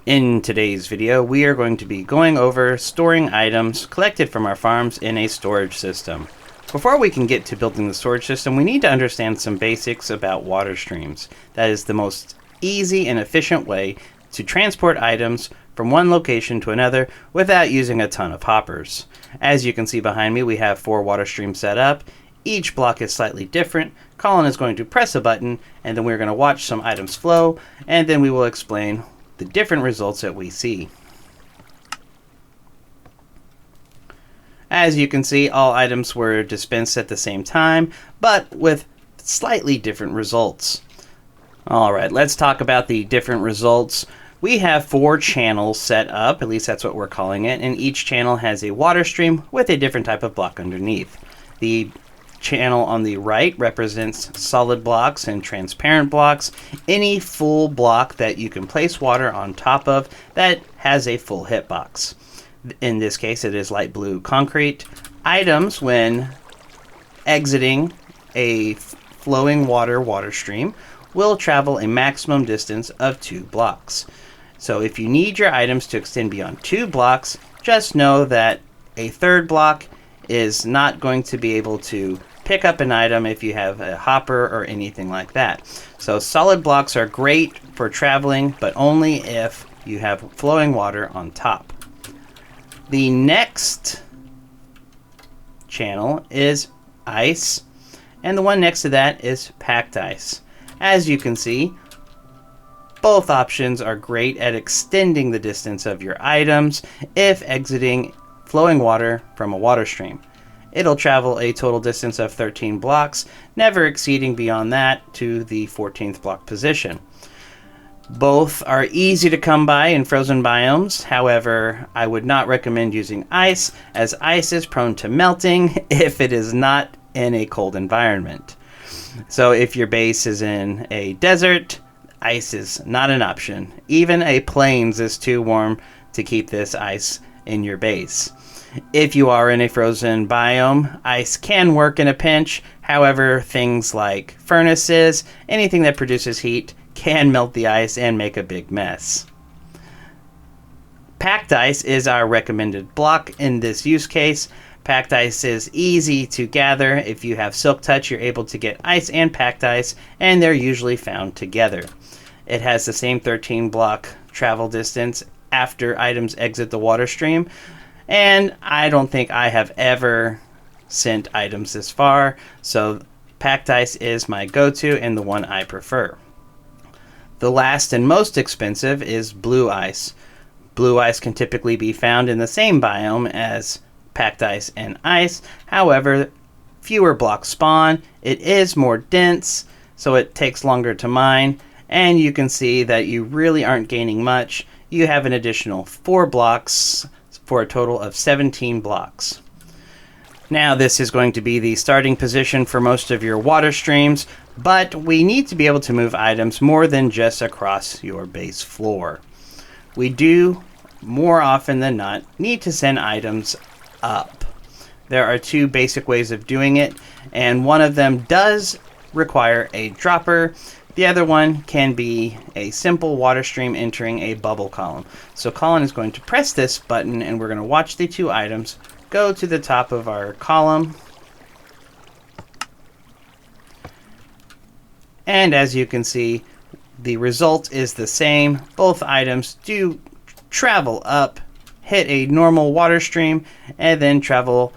In today's video, we are going to be going over storing items collected from our farms in a storage system. Before we can get to building the storage system, we need to understand some basics about water streams. That is the most easy and efficient way to transport items from one location to another without using a ton of hoppers. As you can see behind me, we have 4 water streams set up. Each block is slightly different. Colin is going to press a button, and then we're going to watch some items flow, and then we will explain the different results that we see. As you can see, all items were dispensed at the same time, but with slightly different results. Alright, let's talk about the different results. We have 4 channels set up, at least that's what we're calling it, and each channel has a water stream with a different type of block underneath. The channel on the right represents solid blocks and transparent blocks, any full block that you can place water on top of that has a full hitbox. In this case, it is light blue concrete. Items, when exiting a flowing water stream, will travel a maximum distance of 2 blocks. So if you need your items to extend beyond 2 blocks, just know that a third block is not going to be able to pick up an item if you have a hopper or anything like that. So solid blocks are great for traveling, but only if you have flowing water on top. The next channel is ice, and the one next to that is packed ice. As you can see, both options are great at extending the distance of your items if exiting flowing water from a water stream. It'll travel a total distance of 13 blocks, never exceeding beyond that to the 14th block position. Both are easy to come by in frozen biomes. However, I would not recommend using ice, as ice is prone to melting if it is not in a cold environment. So if your base is in a desert, ice is not an option. Even a plains is too warm to keep this ice in your base. If you are in a frozen biome, ice can work in a pinch. However, things like furnaces, anything that produces heat, can melt the ice and make a big mess. Packed ice is our recommended block in this use case. Packed ice is easy to gather. If you have Silk Touch, you're able to get ice and packed ice, and they're usually found together. It has the same 13 block travel distance after items exit the water stream, and I don't think I have ever sent items this far, so packed ice is my go-to and the one I prefer. The last and most expensive is blue ice. Blue ice can typically be found in the same biome as packed ice and ice. However, fewer blocks spawn, it is more dense, so it takes longer to mine, and you can see that you really aren't gaining much. You have an additional 4 blocks for a total of 17 blocks. Now this is going to be the starting position for most of your water streams, but we need to be able to move items more than just across your base floor. We do, more often than not, need to send items up. There are 2 basic ways of doing it, and one of them does require a dropper. The other one can be a simple water stream entering a bubble column. So Colin is going to press this button, and we're going to watch the 2 items go to the top of our column. And as you can see, the result is the same. Both items do travel up, hit a normal water stream, and then travel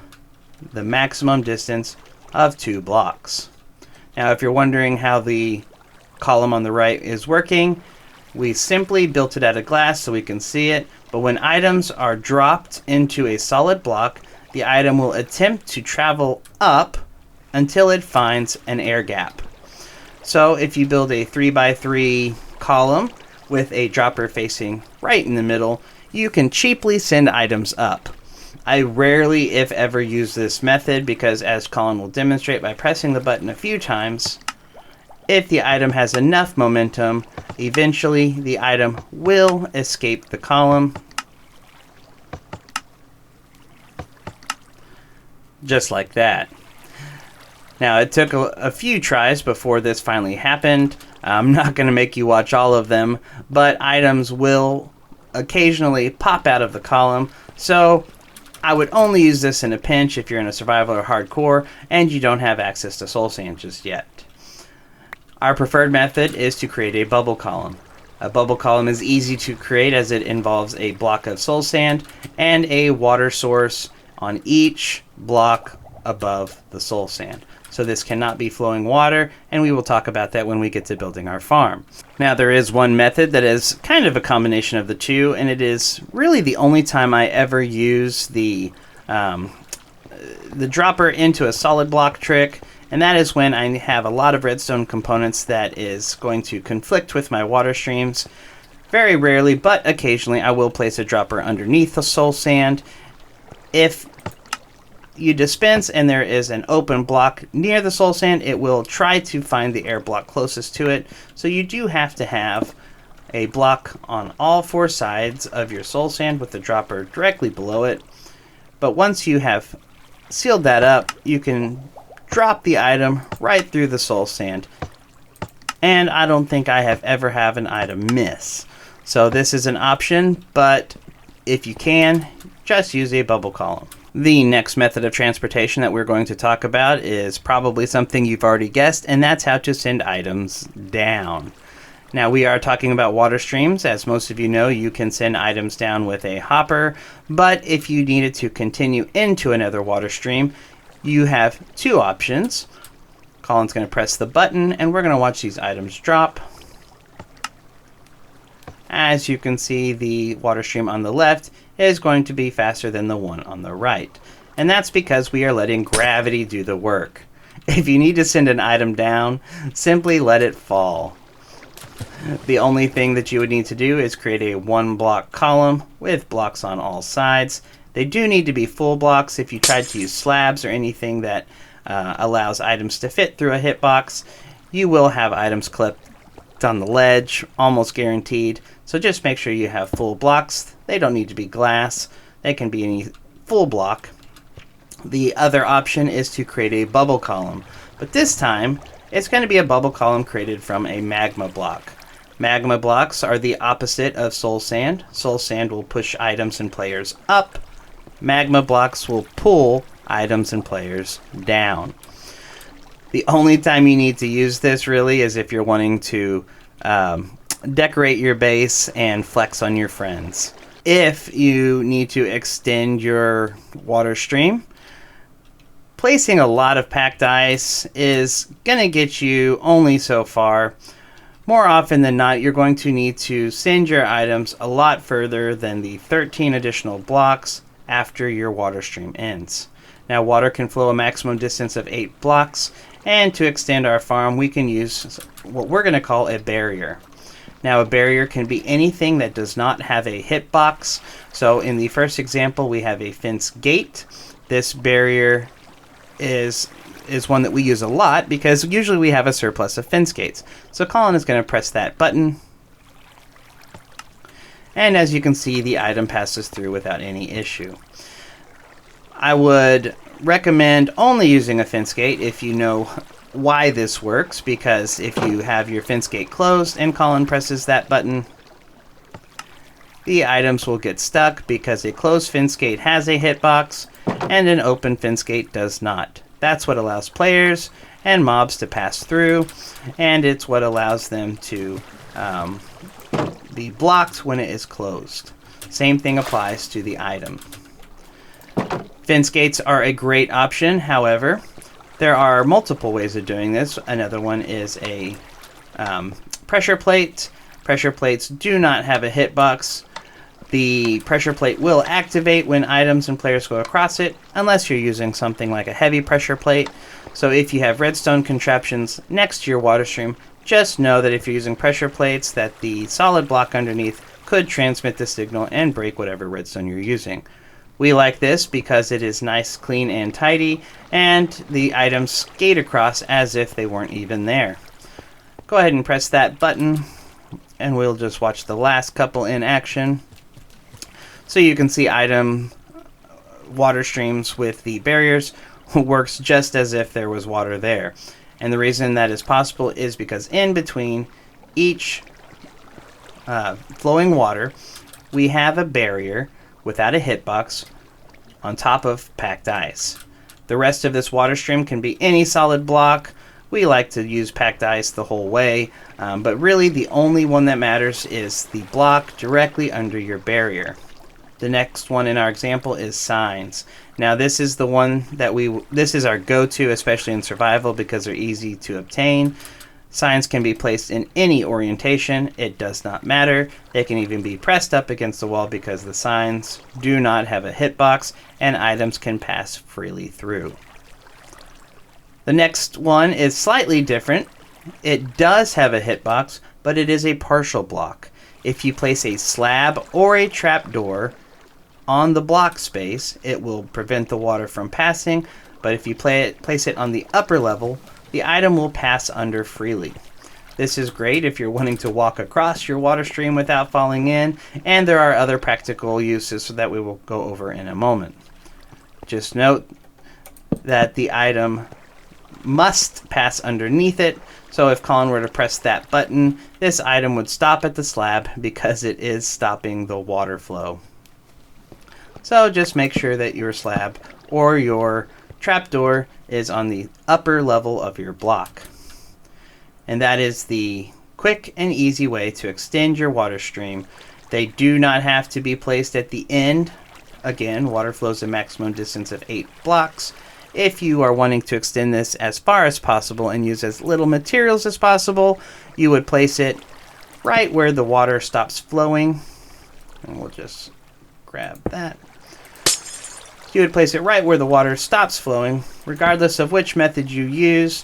the maximum distance of 2 blocks. Now, if you're wondering how the column on the right is working, we simply built it out of glass so we can see it, but when items are dropped into a solid block, the item will attempt to travel up until it finds an air gap. So if you build a 3x3 column with a dropper facing right in the middle, you can cheaply send items up. I rarely, if ever, use this method because, as Colin will demonstrate by pressing the button a few times, if the item has enough momentum, eventually the item will escape the column. Just like that. Now, it took a few tries before this finally happened. I'm not going to make you watch all of them, but items will occasionally pop out of the column, so I would only use this in a pinch if you're in a survival or hardcore and you don't have access to soul sand just yet. Our preferred method is to create a bubble column. A bubble column is easy to create as it involves a block of soul sand and a water source on each block above the soul sand. So this cannot be flowing water, and we will talk about that when we get to building our farm. Now there is one method that is kind of a combination of the two, and it is really the only time I ever use the dropper into a solid block trick, and that is when I have a lot of redstone components that is going to conflict with my water streams. Very rarely, but occasionally, I will place a dropper underneath the soul sand. If you dispense and there is an open block near the soul sand, it will try to find the air block closest to it. So you do have to have a block on all four sides of your soul sand with the dropper directly below it. But once you have sealed that up, you can drop the item right through the soul sand. And I don't think I have ever had an item miss. So this is an option, but if you can, just use a bubble column. The next method of transportation that we're going to talk about is probably something you've already guessed, and that's how to send items down. Now we are talking about water streams. As most of you know, you can send items down with a hopper, but if you needed to continue into another water stream, you have two options. Colin's going to press the button, and we're going to watch these items drop. As you can see, the water stream on the left is going to be faster than the one on the right. And that's because we are letting gravity do the work. If you need to send an item down, simply let it fall. The only thing that you would need to do is create a one block column with blocks on all sides. They do need to be full blocks. If you tried to use slabs or anything that allows items to fit through a hitbox, you will have items clipped on the ledge, almost guaranteed. So just make sure you have full blocks. They don't need to be glass. They can be any full block. The other option is to create a bubble column, but this time it's going to be a bubble column created from a magma block. Magma blocks are the opposite of soul sand. Soul sand will push items and players up. Magma blocks will pull items and players down. The only time you need to use this really is if you're wanting to decorate your base and flex on your friends. If you need to extend your water stream, placing a lot of packed ice is going to get you only so far. More often than not, you're going to need to send your items a lot further than the 13 additional blocks after your water stream ends. Now, water can flow a maximum distance of 8 blocks, and to extend our farm, we can use what we're going to call a barrier. Now, a barrier can be anything that does not have a hitbox. So in the first example, we have a fence gate. This barrier is one that we use a lot because usually we have a surplus of fence gates. So Colin is going to press that button. And as you can see, the item passes through without any issue. I would recommend only using a fence gate if you know why this works, because if you have your fence gate closed and Colin presses that button, the items will get stuck because a closed fence gate has a hitbox and an open fence gate does not. That's what allows players and mobs to pass through, and it's what allows them to be blocked when it is closed. Same thing applies to the item. Fence gates are a great option, however, there are multiple ways of doing this. Another one is a pressure plate. Pressure plates do not have a hitbox. The pressure plate will activate when items and players go across it, unless you're using something like a heavy pressure plate. So if you have redstone contraptions next to your water stream, just know that if you're using pressure plates, that the solid block underneath could transmit the signal and break whatever redstone you're using. We like this because it is nice, clean, and tidy, and the items skate across as if they weren't even there. Go ahead and press that button, and we'll just watch the last couple in action. So you can see item water streams with the barriers works just as if there was water there. And the reason that is possible is because in between each flowing water, we have a barrier without a hitbox on top of packed ice. The rest of this water stream can be any solid block. We like to use packed ice the whole way, but really the only one that matters is the block directly under your barrier. The next one in our example is signs. Now this is the one that this is our go-to, especially in survival, because they're easy to obtain. Signs can be placed in any orientation. It does not matter. They can even be pressed up against the wall because the signs do not have a hitbox and items can pass freely through. The next one is slightly different. It does have a hitbox, but it is a partial block. If you place a slab or a trapdoor on the block space, it will prevent the water from passing, but if you place it on the upper level, the item will pass under freely. This is great if you're wanting to walk across your water stream without falling in, and there are other practical uses that we will go over in a moment. Just note that the item must pass underneath it, so if Colin were to press that button, this item would stop at the slab because it is stopping the water flow. So just make sure that your slab or your trapdoor is on the upper level of your block. And that is the quick and easy way to extend your water stream. They do not have to be placed at the end. Again, water flows a maximum distance of 8 blocks. If you are wanting to extend this as far as possible and use as little materials as possible, you would place it right where the water stops flowing. And we'll just grab that. You would place it right where the water stops flowing, regardless of which method you use,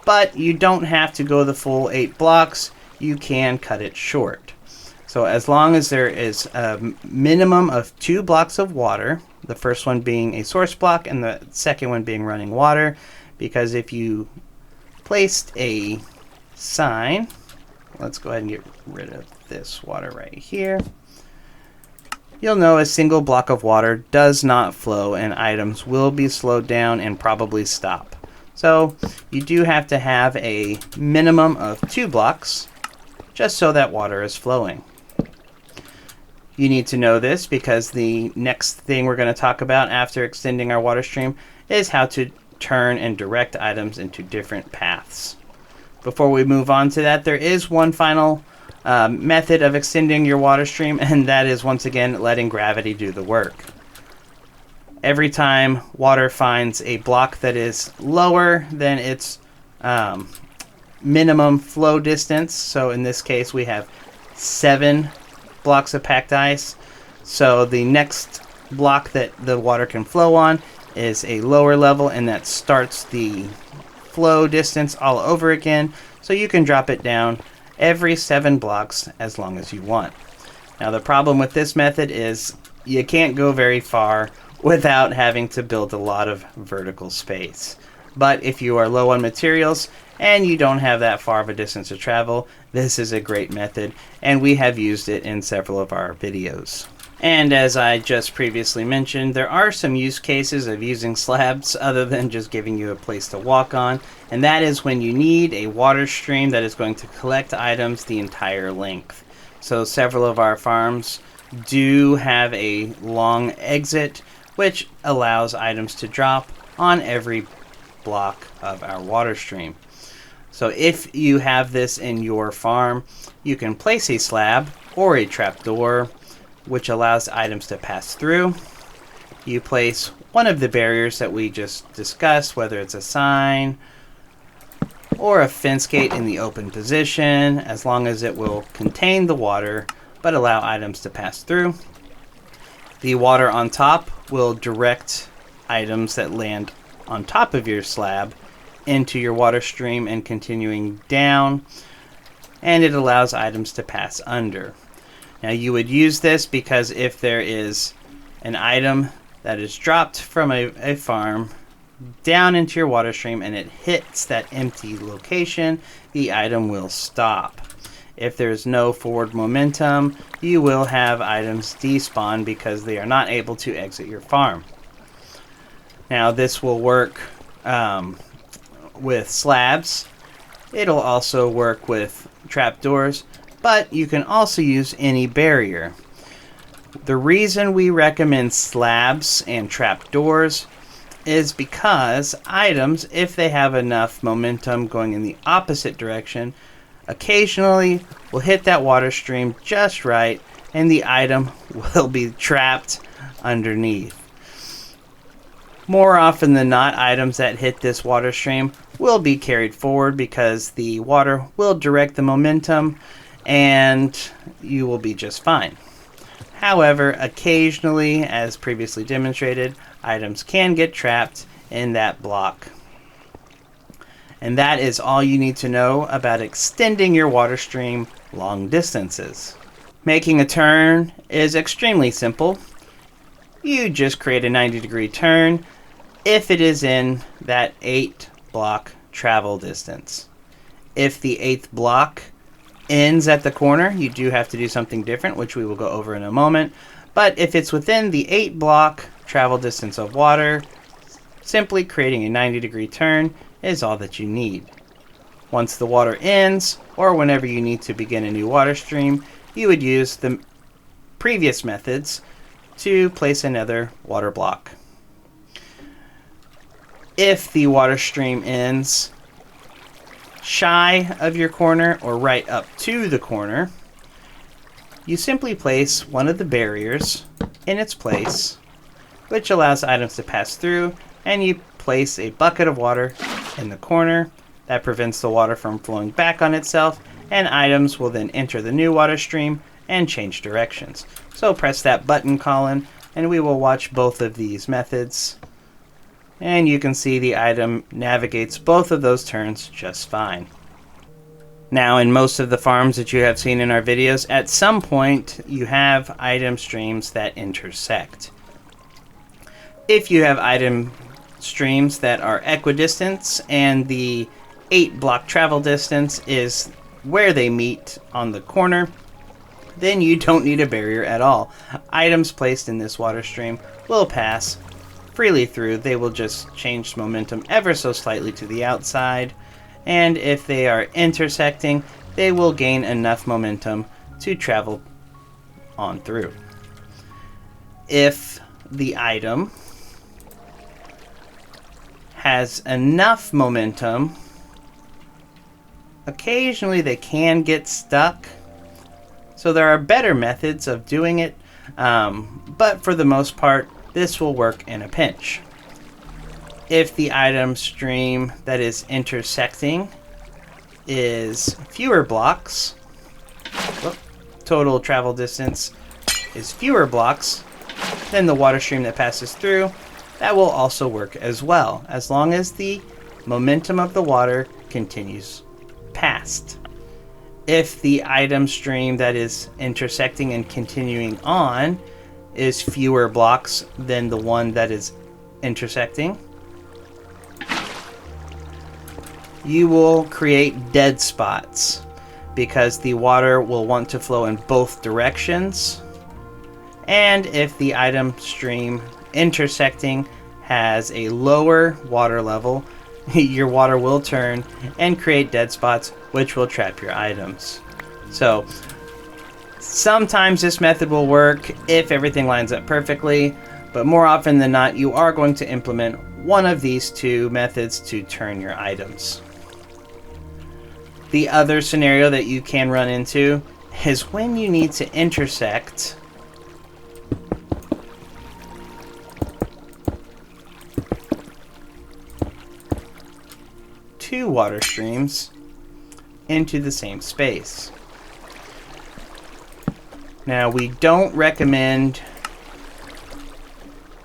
but you don't have to go the full 8 blocks. You can cut it short. So as long as there is a minimum of 2 blocks of water, the first one being a source block and the second one being running water, because if you placed a sign, let's go ahead and get rid of this water right here. You'll know a single block of water does not flow and items will be slowed down and probably stop. So you do have to have a minimum of 2 blocks just so that water is flowing. You need to know this because the next thing we're going to talk about after extending our water stream is how to turn and direct items into different paths. Before we move on to that, there is one final method of extending your water stream, and that is once again letting gravity do the work. Every time water finds a block that is lower than its minimum flow distance, so in this case we have 7 blocks of packed ice, so the next block that the water can flow on is a lower level, and that starts the flow distance all over again, so you can drop it down every 7 blocks as long as you want. Now the problem with this method is you can't go very far without having to build a lot of vertical space. But if you are low on materials and you don't have that far of a distance to travel, this is a great method, and we have used it in several of our videos. And as I just previously mentioned, there are some use cases of using slabs other than just giving you a place to walk on, and that is when you need a water stream that is going to collect items the entire length. So several of our farms do have a long exit, which allows items to drop on every block of our water stream. So if you have this in your farm, you can place a slab or a trapdoor, which allows items to pass through. You place one of the barriers that we just discussed, whether it's a sign or a fence gate in the open position, as long as it will contain the water but allow items to pass through. The water on top will direct items that land on top of your slab into your water stream and continuing down, and it allows items to pass under. Now you would use this because if there is an item that is dropped from a farm down into your water stream and it hits that empty location, the item will stop. If there's no forward momentum, you will have items despawn because they are not able to exit your farm. Now this will work with slabs. It'll also work with trapdoors, but you can also use any barrier. The reason we recommend slabs and trap doors is because items, if they have enough momentum going in the opposite direction, occasionally will hit that water stream just right and the item will be trapped underneath. More often than not, items that hit this water stream will be carried forward because the water will direct the momentum and you will be just fine. However, occasionally, as previously demonstrated, items can get trapped in that block. And that is all you need to know about extending your water stream long distances. Making a turn is extremely simple. You just create a 90-degree turn if it is in that 8 block travel distance. If the 8th block ends at the corner, you do have to do something different, which we will go over in a moment. But if it's within the 8 block travel distance of water, simply creating a 90-degree turn is all that you need. Once the water ends, or whenever you need to begin a new water stream, you would use the previous methods to place another water block. If the water stream ends shy of your corner or right up to the corner, you simply place one of the barriers in its place, which allows items to pass through, and you place a bucket of water in the corner. That prevents the water from flowing back on itself, and items will then enter the new water stream and change directions. So press that button, Colin, and we will watch both of these methods. And you can see the item navigates both of those turns just fine. Now, in most of the farms that you have seen in our videos, at some point you have item streams that intersect. If you have item streams that are equidistant and the 8 block travel distance is where they meet on the corner, then you don't need a barrier at all. Items placed in this water stream will pass freely through. They will just change momentum ever so slightly to the outside, and if they are intersecting, they will gain enough momentum to travel on through. If the item has enough momentum, occasionally they can get stuck. So there are better methods of doing it, but for the most part, this will work in a pinch. If the item stream that is intersecting is fewer blocks, total travel distance is fewer blocks than the water stream that passes through, that will also work as well, as long as the momentum of the water continues past. If the item stream that is intersecting and continuing on is fewer blocks than the one that is intersecting, you will create dead spots because the water will want to flow in both directions. And if the item stream intersecting has a lower water level, your water will turn and create dead spots, which will trap your items. So sometimes this method will work if everything lines up perfectly, but more often than not, you are going to implement one of these two methods to turn your items. The other scenario that you can run into is when you need to intersect two water streams into the same space. Now, we don't recommend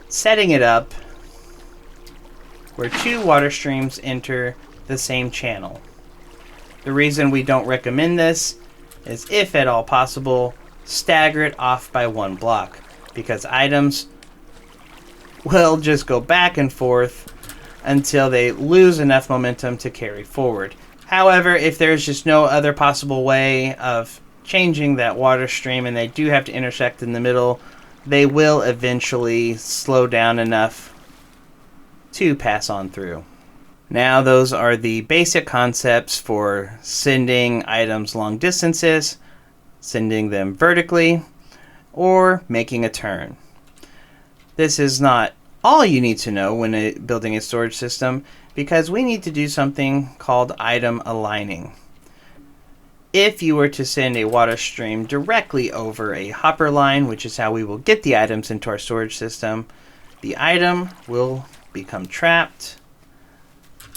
setting it up where two water streams enter the same channel. The reason we don't recommend this is, if at all possible, stagger it off by one block, because items will just go back and forth until they lose enough momentum to carry forward. However, if there's just no other possible way of changing that water stream and they do have to intersect in the middle, they will eventually slow down enough to pass on through. Now, those are the basic concepts for sending items long distances, sending them vertically, or making a turn. This is not all you need to know when building a storage system, because we need to do something called item aligning. If you were to send a water stream directly over a hopper line, which is how we will get the items into our storage system, the item will become trapped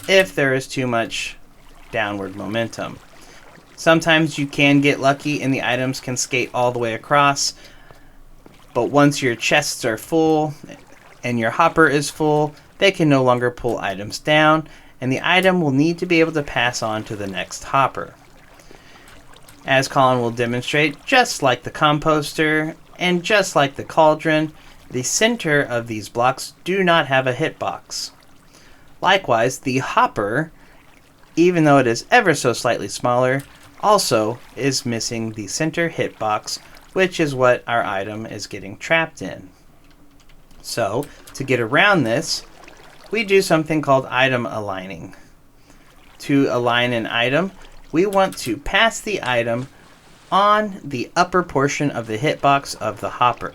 if there is too much downward momentum. Sometimes you can get lucky and the items can skate all the way across, but once your chests are full and your hopper is full, they can no longer pull items down, and the item will need to be able to pass on to the next hopper. As Colin will demonstrate, just like the composter and just like the cauldron, the center of these blocks do not have a hitbox. Likewise, the hopper, even though it is ever so slightly smaller, also is missing the center hitbox, which is what our item is getting trapped in. So, to get around this, we do something called item aligning. To align an item, we want to pass the item on the upper portion of the hitbox of the hopper.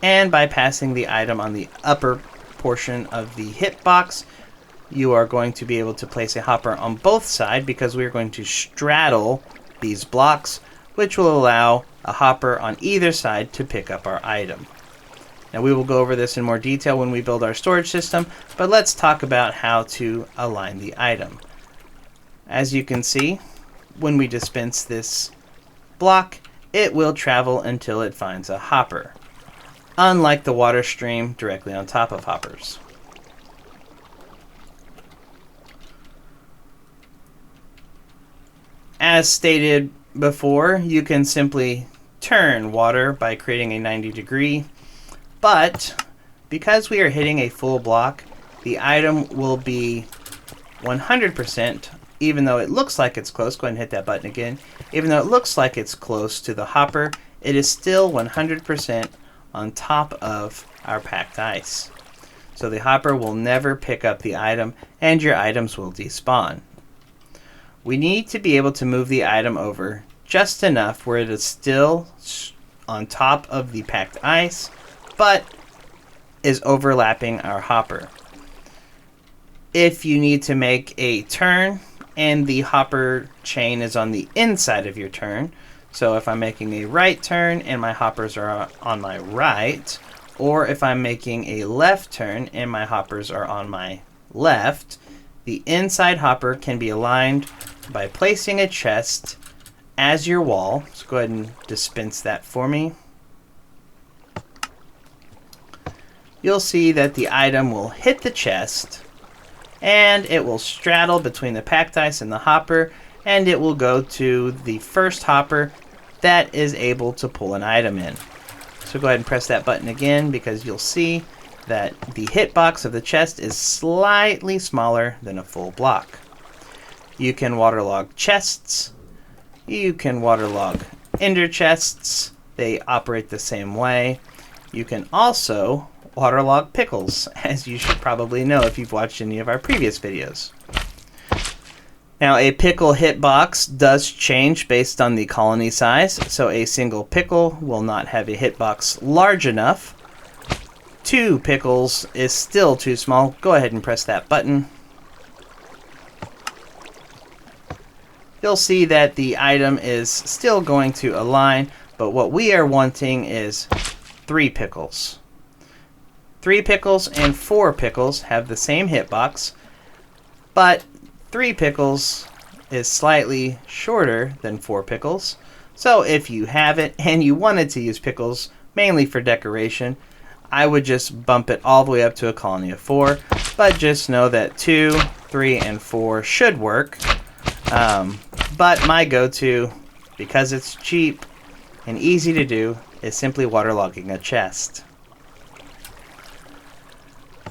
And by passing the item on the upper portion of the hitbox, you are going to be able to place a hopper on both sides, because we are going to straddle these blocks, which will allow a hopper on either side to pick up our item. Now we will go over this in more detail when we build our storage system, but let's talk about how to align the item. As you can see, when we dispense this block, it will travel until it finds a hopper, unlike the water stream directly on top of hoppers. As stated before, you can simply turn water by creating a 90-degree, but because we are hitting a full block, the item will be 100%, even though it looks like it's close. Go ahead and hit that button again. Even though it looks like it's close to the hopper, it is still 100% on top of our packed ice. So the hopper will never pick up the item, and your items will despawn. We need to be able to move the item over just enough where it is still on top of the packed ice, but is overlapping our hopper. If you need to make a turn and the hopper chain is on the inside of your turn, so if I'm making a right turn and my hoppers are on my right, or if I'm making a left turn and my hoppers are on my left, the inside hopper can be aligned by placing a chest as your wall. So go ahead and dispense that for me. You'll see that the item will hit the chest, and it will straddle between the packed ice and the hopper, and it will go to the first hopper that is able to pull an item in. So go ahead and press that button again, because you'll see that the hitbox of the chest is slightly smaller than a full block. You can waterlog chests. You can waterlog ender chests. They operate the same way. You can also waterlog pickles, as you should probably know if you've watched any of our previous videos. Now, a pickle hitbox does change based on the colony size, so a single pickle will not have a hitbox large enough. 2 pickles is still too small. Go ahead and press that button. You'll see that the item is still going to align, but what we are wanting is 3 pickles. 3 pickles and 4 pickles have the same hitbox, but 3 pickles is slightly shorter than 4 pickles. So if you have it and you wanted to use pickles mainly for decoration, I would just bump it all the way up to a colony of 4, but just know that 2, 3, and 4 should work. But my go-to, because it's cheap and easy to do, is simply waterlogging a chest.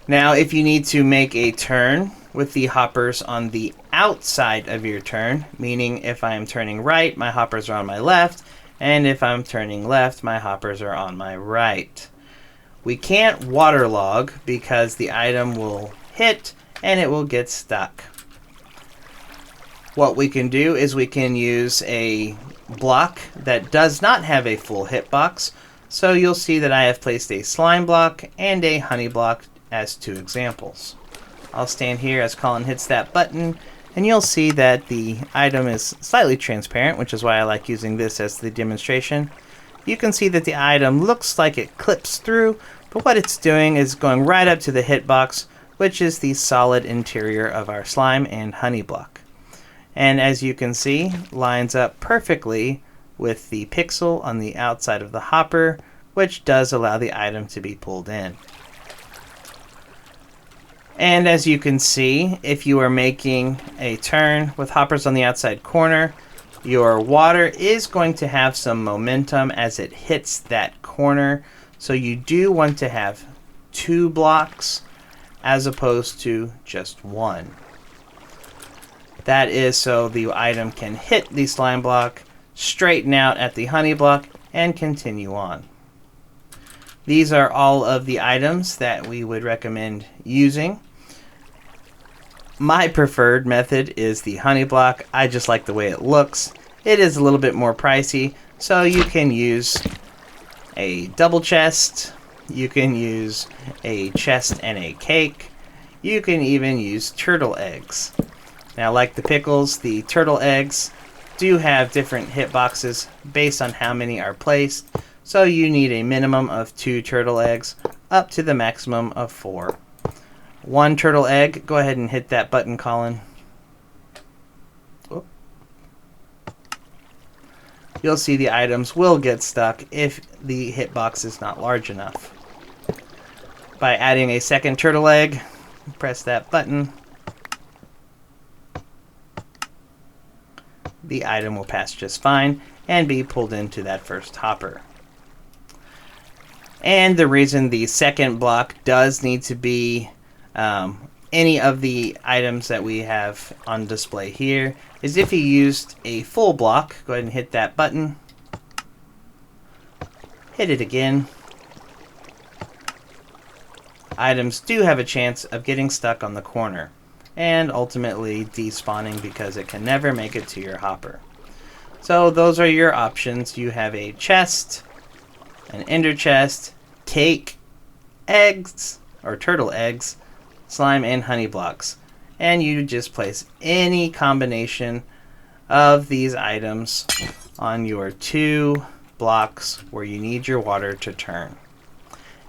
Now, if you need to make a turn with the hoppers on the outside of your turn, meaning if I am turning right, my hoppers are on my left, and if I'm turning left, my hoppers are on my right. We can't waterlog because the item will hit and it will get stuck. What we can do is we can use a block that does not have a full hitbox. So you'll see that I have placed a slime block and a honey block as two examples. I'll stand here as Colin hits that button, and you'll see that the item is slightly transparent, which is why I like using this as the demonstration. You can see that the item looks like it clips through, but what it's doing is going right up to the hitbox, which is the solid interior of our slime and honey block. And as you can see, lines up perfectly with the pixel on the outside of the hopper, which does allow the item to be pulled in. And as you can see, if you are making a turn with hoppers on the outside corner, your water is going to have some momentum as it hits that corner. So you do want to have 2 blocks as opposed to just 1. That is so the item can hit the slime block, straighten out at the honey block, and continue on. These are all of the items that we would recommend using. My preferred method is the honey block. I just like the way it looks. It is a little bit more pricey, so you can use a double chest, you can use a chest and a cake, you can even use turtle eggs. Now, like the pickles, the turtle eggs do have different hitboxes based on how many are placed, so you need a minimum of 2 turtle eggs up to the maximum of 4. 1 turtle egg, go ahead and hit that button, Colin. Whoop. You'll see the items will get stuck if the hitbox is not large enough. By adding a second turtle egg, press that button. The item will pass just fine and be pulled into that first hopper. And the reason the second block does need to be any of the items that we have on display here is if you used a full block. Go ahead and hit that button. Hit it again. Items do have a chance of getting stuck on the corner and ultimately despawning because it can never make it to your hopper. So those are your options. You have a chest, an ender chest, cake, eggs or turtle eggs, slime, and honey blocks. And you just place any combination of these items on your 2 blocks where you need your water to turn.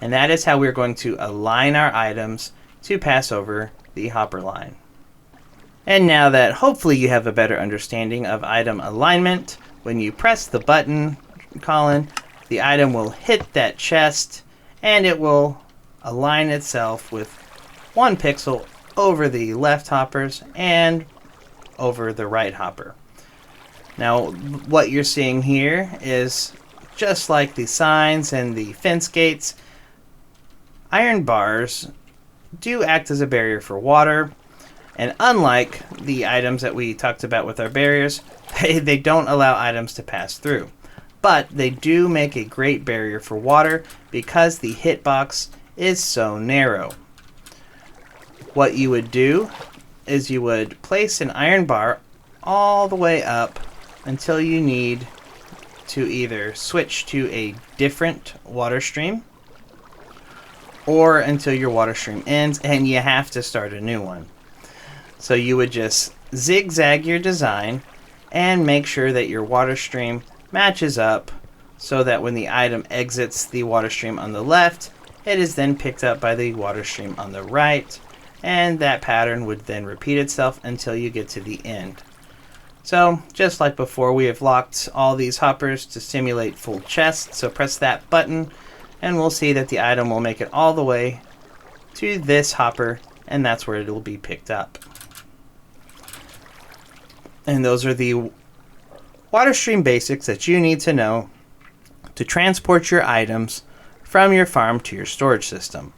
And that is how we're going to align our items to pass over the hopper line. And now that hopefully you have a better understanding of item alignment, when you press the button, Colin, the item will hit that chest and it will align itself with 1 pixel over the left hoppers and over the right hopper. Now, what you're seeing here is just like the signs and the fence gates, iron bars do act as a barrier for water, and unlike the items that we talked about with our barriers, they don't allow items to pass through. But they do make a great barrier for water because the hitbox is so narrow. What you would do is you would place an iron bar all the way up until you need to either switch to a different water stream or until your water stream ends and you have to start a new one. So you would just zigzag your design and make sure that your water stream matches up so that when the item exits the water stream on the left, it is then picked up by the water stream on the right, and that pattern would then repeat itself until you get to the end. So just like before, we have locked all these hoppers to simulate full chest, so press that button and we'll see that the item will make it all the way to this hopper, and that's where it will be picked up. And those are the water stream basics that you need to know to transport your items from your farm to your storage system.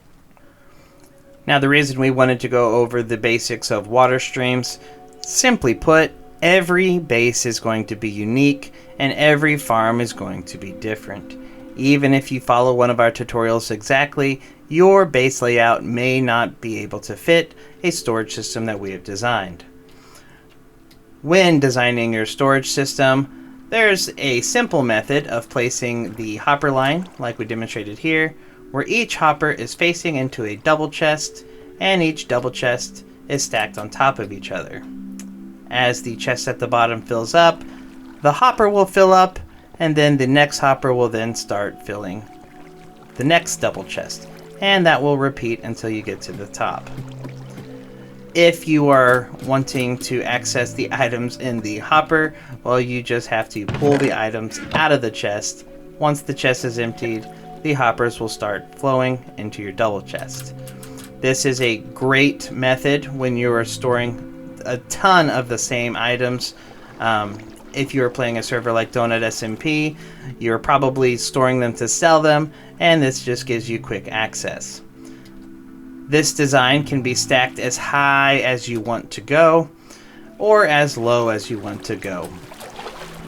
Now, the reason we wanted to go over the basics of water streams, simply put, every base is going to be unique and every farm is going to be different. Even if you follow one of our tutorials exactly, your base layout may not be able to fit a storage system that we have designed. When designing your storage system, There's a simple method of placing the hopper line, like we demonstrated here, where each hopper is facing into a double chest, and each double chest is stacked on top of each other. As the chest at the bottom fills up, the hopper will fill up, and then the next hopper will then start filling the next double chest, and that will repeat until you get to the top. If you are wanting to access the items in the hopper, well, you just have to pull the items out of the chest. Once the chest is emptied, the hoppers will start flowing into your double chest. This is a great method when you are storing a ton of the same items. If you are playing a server like Donut SMP, you're probably storing them to sell them, and this just gives you quick access. This design can be stacked as high as you want to go, or as low as you want to go.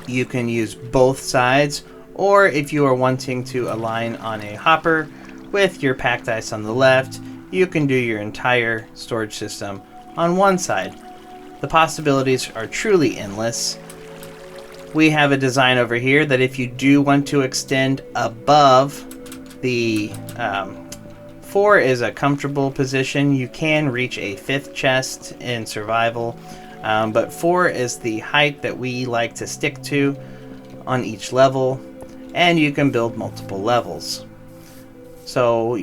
You can use both sides, or if you are wanting to align on a hopper with your packed ice on the left, you can do your entire storage system on one side. The possibilities are truly endless. We have a design over here that if you do want to extend above the 4 is a comfortable position. You can reach a 5th chest in survival, but 4 is the height that we like to stick to on each level, and you can build multiple levels. So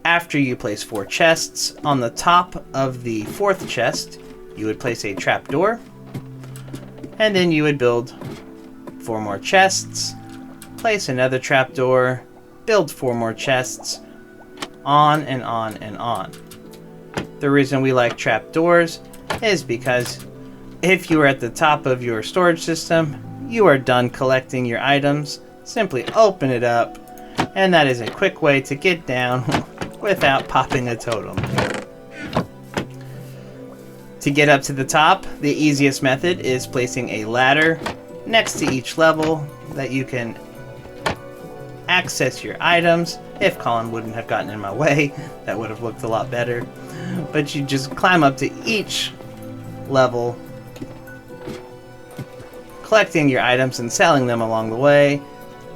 after you place 4 chests, on the top of the 4th chest, you would place a trapdoor, and then you would build 4 more chests, place another trapdoor, build 4 more chests, on and on and on. The reason we like trapdoors is because if you are at the top of your storage system, you are done collecting your items, simply open it up, and that is a quick way to get down without popping a totem. To get up to the top, the easiest method is placing a ladder next to each level that you can access your items. If Colin wouldn't have gotten in my way, that would have looked a lot better. But you just climb up to each level, collecting your items and selling them along the way,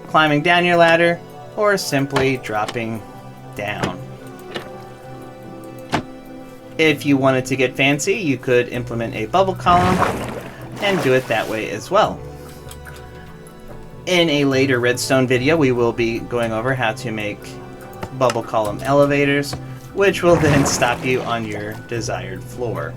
climbing down your ladder, or simply dropping down. If you wanted to get fancy, you could implement a bubble column and do it that way as well. In a later redstone video, we will be going over how to make bubble column elevators, which will then stop you on your desired floor,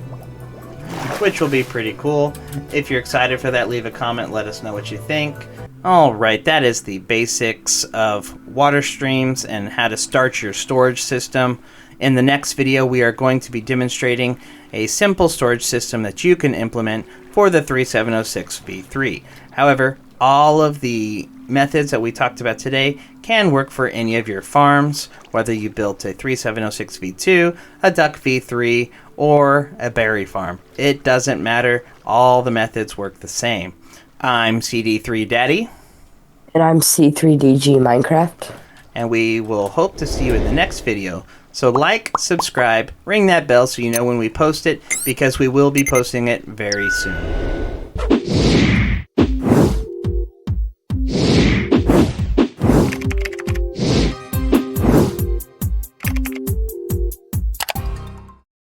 which will be pretty cool. If you're excited for that, leave a comment, let us know what you think. Alright, that is the basics of water streams and how to start your storage system. In the next video, we are going to be demonstrating a simple storage system that you can implement for the 3706 V3. However, all of the methods that we talked about today can work for any of your farms, whether you built a 3706 V2, a duck V3, or a berry farm. It doesn't matter. All the methods work the same. I'm CD3 Daddy. And I'm C3DG Minecraft. And we will hope to see you in the next video. So like, subscribe, ring that bell so you know when we post it, because we will be posting it very soon.